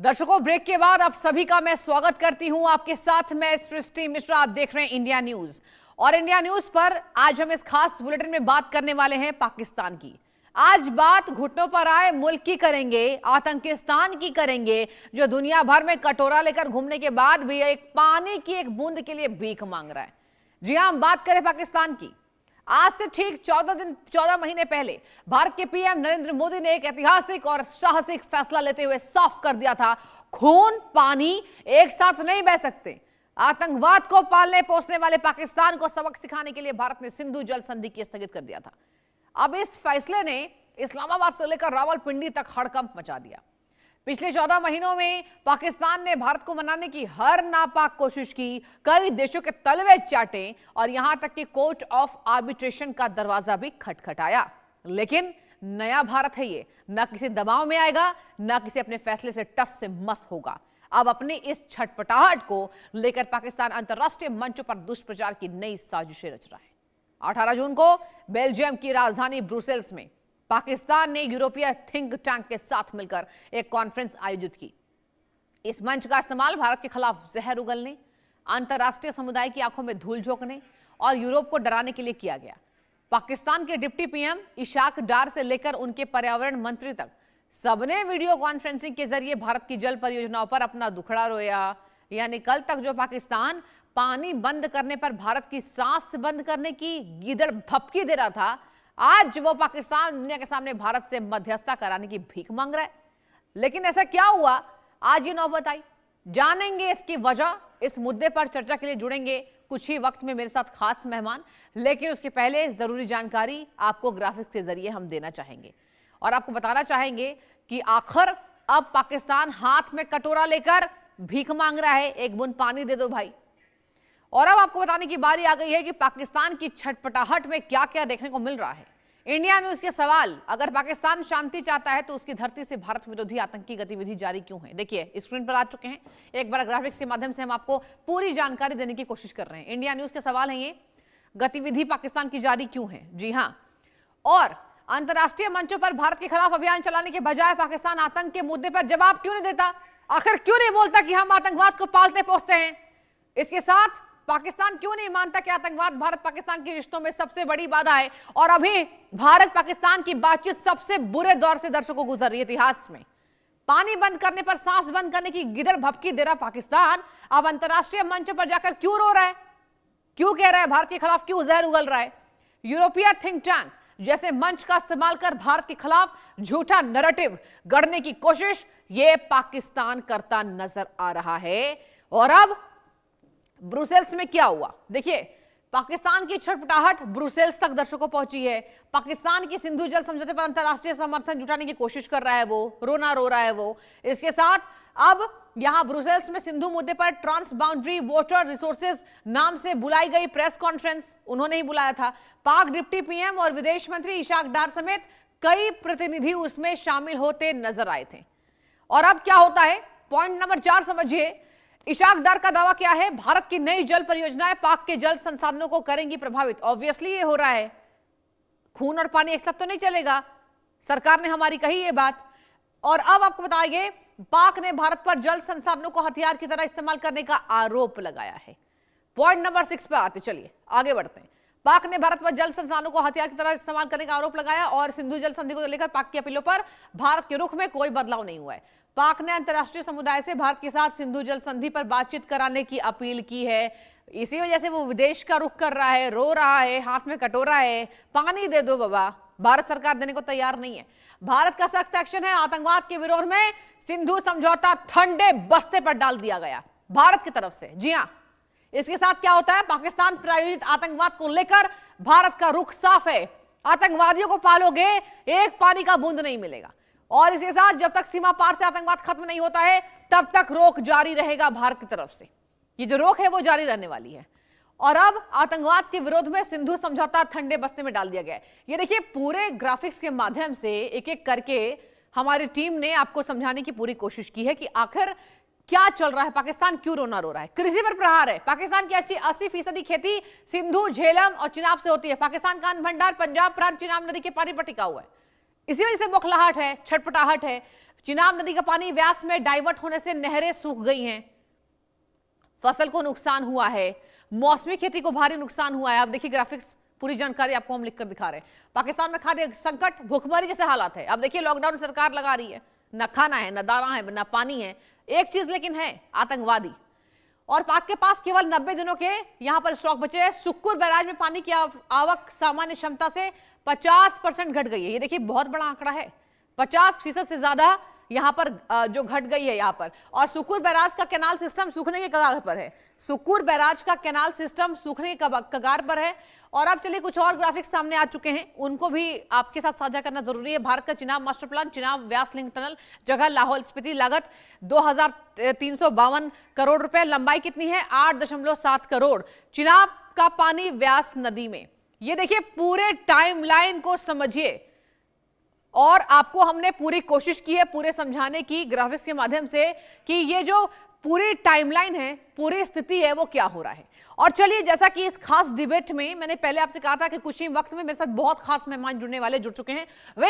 दर्शकों, ब्रेक के बाद आप सभी का मैं स्वागत करती हूं। आपके साथ मैं सृष्टि मिश्रा। आप देख रहे हैं इंडिया न्यूज और इंडिया न्यूज पर आज हम इस खास बुलेटिन में बात करने वाले हैं पाकिस्तान की। आज बात घुटनों पर आए मुल्क की करेंगे, आतंकिस्तान की करेंगे, जो दुनिया भर में कटोरा लेकर घूमने के बाद भी एक पानी की एक बूंद के लिए भीख मांग रहा है। जी हां, हम बात करें पाकिस्तान की। आज से ठीक 14 महीने पहले भारत के पीएम नरेंद्र मोदी ने एक ऐतिहासिक और साहसिक फैसला लेते हुए साफ कर दिया था, खून पानी एक साथ नहीं बह सकते। आतंकवाद को पालने पोसने वाले पाकिस्तान को सबक सिखाने के लिए भारत ने सिंधु जल संधि की स्थगित कर दिया था। अब इस फैसले ने इस्लामाबाद से लेकर रावलपिंडी तक हड़कंप मचा दिया। पिछले 14 महीनों में पाकिस्तान ने भारत को मनाने की हर नापाक कोशिश की, कई देशों के तलवे चाटे और यहां तक कि कोर्ट ऑफ आर्बिट्रेशन का दरवाजा भी खटखटाया। लेकिन नया भारत है ये, न किसी दबाव में आएगा, न किसी अपने फैसले से टस से मस होगा। अब अपनी इस छटपटाहट को लेकर पाकिस्तान अंतर्राष्ट्रीय मंचों पर दुष्प्रचार की नई साजिशें रच रहा है। 18 जून को बेल्जियम की राजधानी ब्रुसेल्स में पाकिस्तान ने यूरोपीय थिंक टैंक के साथ मिलकर एक कॉन्फ्रेंस आयोजित की। इस मंच का इस्तेमाल भारत के खिलाफ जहर उगलने, अंतर्राष्ट्रीय समुदाय की आंखों में धूल झोंकने और यूरोप को डराने के लिए किया गया। पाकिस्तान के डिप्टी पीएम इशाक डार से लेकर उनके पर्यावरण मंत्री तक सबने वीडियो कॉन्फ्रेंसिंग के जरिए भारत की जल परियोजनाओं पर अपना दुखड़ा रोया। यानी कल तक जो पाकिस्तान पानी बंद करने पर भारत की सांस बंद करने की गीदड़ भपकी दे रहा था, आज वो पाकिस्तान दुनिया के सामने भारत से मध्यस्थता कराने की भीख मांग रहा है। लेकिन ऐसा क्या हुआ, आज ये नौबत आई। जानेंगे इसकी वजह। इस मुद्दे पर चर्चा के लिए जुड़ेंगे कुछ ही वक्त में मेरे साथ खास मेहमान। लेकिन उसके पहले जरूरी जानकारी आपको ग्राफिक्स के जरिए हम देना चाहेंगे और आपको बताना चाहेंगे कि आखिर अब पाकिस्तान हाथ में कटोरा लेकर भीख मांग रहा है, एक बूंद पानी दे दो भाई। और अब आपको बताने की बारी आ गई है कि पाकिस्तान की छटपटाहट में क्या क्या देखने को मिल रहा है। इंडिया न्यूज के सवाल, अगर पाकिस्तान शांति चाहता है तो उसकी धरती से भारत विरोधी आतंकी गतिविधि जारी क्यों है? देखिए, स्क्रीन पर आ चुके हैं। एक बार ग्राफिक्स के माध्यम से हम आपको पूरी जानकारी देने की कोशिश कर रहे हैं। इंडिया न्यूज के सवाल है ये, गतिविधि पाकिस्तान की जारी क्यों है? जी हां, और अंतर्राष्ट्रीय मंचों पर भारत के खिलाफ अभियान चलाने के बजाय पाकिस्तान आतंक के मुद्दे पर जवाब क्यों नहीं देता? आखिर क्यों नहीं बोलता कि हम आतंकवाद को पालते पोसते हैं? इसके साथ पाकिस्तान क्यों नहीं मानता कि आतंकवाद भारत पाकिस्तान के रिश्तों में सबसे बड़ी बाधा है? और अभी भारत पाकिस्तान की बातचीत सबसे बुरे दौर से दर्शकों गुजर रही है इतिहास में। पानी बंद करने पर सांस बंद करने की गिदड़ भपकी दे रहा पाकिस्तान अब अंतर्राष्ट्रीय मंच पर जाकर क्यों रो रहा है, क्यों कह रहा है भारत के खिलाफ, क्यों जहर उगल रहा है? यूरोपीय थिंक टैंक जैसे मंच का इस्तेमाल कर भारत के खिलाफ झूठा नैरेटिव गढ़ने की कोशिश ये पाकिस्तान करता नजर आ रहा है। और अब ब्रुसेल्स में क्या हुआ, देखिए, पाकिस्तान की छटपटाहट ब्रुसेल्स तक दर्शकों पहुंची है। पाकिस्तान की सिंधु जल समझौते पर अंतर्राष्ट्रीय समर्थन जुटाने की कोशिश कर रहा है, वो रोना रो रहा है वो। इसके साथ अब यहां ब्रुसेल्स में सिंधु मुद्दे पर ट्रांस बाउंड्री वाटर रिसोर्सेज नाम से बुलाई गई प्रेस कॉन्फ्रेंस उन्होंने ही बुलाया था। पाक डिप्टी पीएम और विदेश मंत्री इशाक डार समेत कई प्रतिनिधि उसमें शामिल होते नजर आए थे। और अब क्या होता है, पॉइंट नंबर 4 समझिए। इशाक डार का दावा क्या है? भारत की नई जल परियोजनाएं पाक के जल संसाधनों को करेंगी प्रभावित। ऑब्वियसली ये हो रहा है, खून और पानी एक साथ तो नहीं चलेगा। सरकार ने हमारी कही ये बात। और अब आपको बताइए, पाक ने भारत पर जल संसाधनों को हथियार की तरह इस्तेमाल करने का आरोप लगाया है। पॉइंट नंबर 6 पर आते, चलिए आगे बढ़ते हैं। पाक ने भारत पर जल संसाधनों को हथियार की तरह इस्तेमाल करने का आरोप लगाया और सिंधु जल संधि को लेकर पाक की अपीलों पर भारत के रुख में कोई बदलाव नहीं हुआ है। पाक ने अंतर्राष्ट्रीय समुदाय से भारत के साथ सिंधु जल संधि पर बातचीत कराने की अपील की है। इसी वजह से वो विदेश का रुख कर रहा है, रो रहा है, हाथ में कटोरा है, पानी दे दो बाबा। भारत सरकार देने को तैयार नहीं है। भारत का सख्त एक्शन है। आतंकवाद के विरोध में सिंधु समझौता ठंडे बस्ते पर डाल दिया गया भारत की तरफ से। जी हां, इसके साथ क्या होता है, पाकिस्तान प्रायोजित आतंकवाद को लेकर भारत का रुख साफ है। आतंकवादियों को पालोगे, एक पानी का बूंद नहीं मिलेगा। और इसके साथ जब तक सीमा पार से आतंकवाद खत्म नहीं होता है तब तक रोक जारी रहेगा भारत की तरफ से। ये जो रोक है वो जारी रहने वाली है। और अब आतंकवाद के विरोध में सिंधु समझौता ठंडे बस्ते में डाल दिया गया है। ये देखिए, पूरे ग्राफिक्स के माध्यम से एक एक करके हमारी टीम ने आपको समझाने की पूरी कोशिश की है कि आखिर क्या चल रहा है, पाकिस्तान क्यों रोना रो रहा है। कृषि पर प्रहार है। पाकिस्तान की 80% खेती सिंधु, झेलम और चिनाब से होती है। पाकिस्तान का अन्न भंडार पंजाब प्रांत चिनाब नदी के पानी पर टिका हुआ है। इसी वजह से बौखलाहट है, छटपटाहट है। चिनाब नदी का पानी व्यास में डाइवर्ट होने से नहरें सूख गई हैं, फसल को नुकसान हुआ है, मौसमी खेती को भारी नुकसान हुआ है। आप देखिए ग्राफिक्स, पूरी जानकारी आपको हम लिखकर दिखा रहे हैं। पाकिस्तान में खाद्य संकट, भूखमरी जैसे हालात है। अब देखिए लॉकडाउन सरकार लगा रही है, न खाना है, न दाना है, न पानी है। एक चीज लेकिन है, आतंकवादी। और पाक के पास केवल 90 दिनों के यहां पर स्टॉक बचे हैं। सुक्कुर बैराज में पानी की आवक सामान्य क्षमता से 50% घट गई है। ये देखिए बहुत बड़ा आंकड़ा है, 50% से ज्यादा यहां पर जो घट गई है यहां पर। और सुक्कुर बैराज का कैनाल सिस्टम सूखने के कगार पर है। सुक्कुर बैराज का कैनाल सिस्टम सूखने के कगार पर है। और अब चलिए कुछ और ग्राफिक्स सामने आ चुके हैं, उनको भी आपके साथ साझा करना जरूरी है। भारत का चिनाब मास्टर प्लान, चिनाब व्यास लिंक टनल, जगह लाहौल स्पीति, लागत 2352 करोड़ रुपए, लंबाई कितनी है 8.7 करोड़। चिनाब का पानी व्यास नदी में। ये देखिए पूरे टाइमलाइन को समझिए, और आपको हमने पूरी कोशिश की है पूरे समझाने की ग्राफिक्स के माध्यम से कि ये जो पूरी टाइमलाइन है, पूरी स्थिति है, वो क्या हो रहा है। और चलिए, जैसा कि इस खास डिबेट में मैंने पहले आपसे कहा था कि कुछ ही वक्त में मेरे साथ बहुत खास मेहमान जुड़ चुके हैं। वे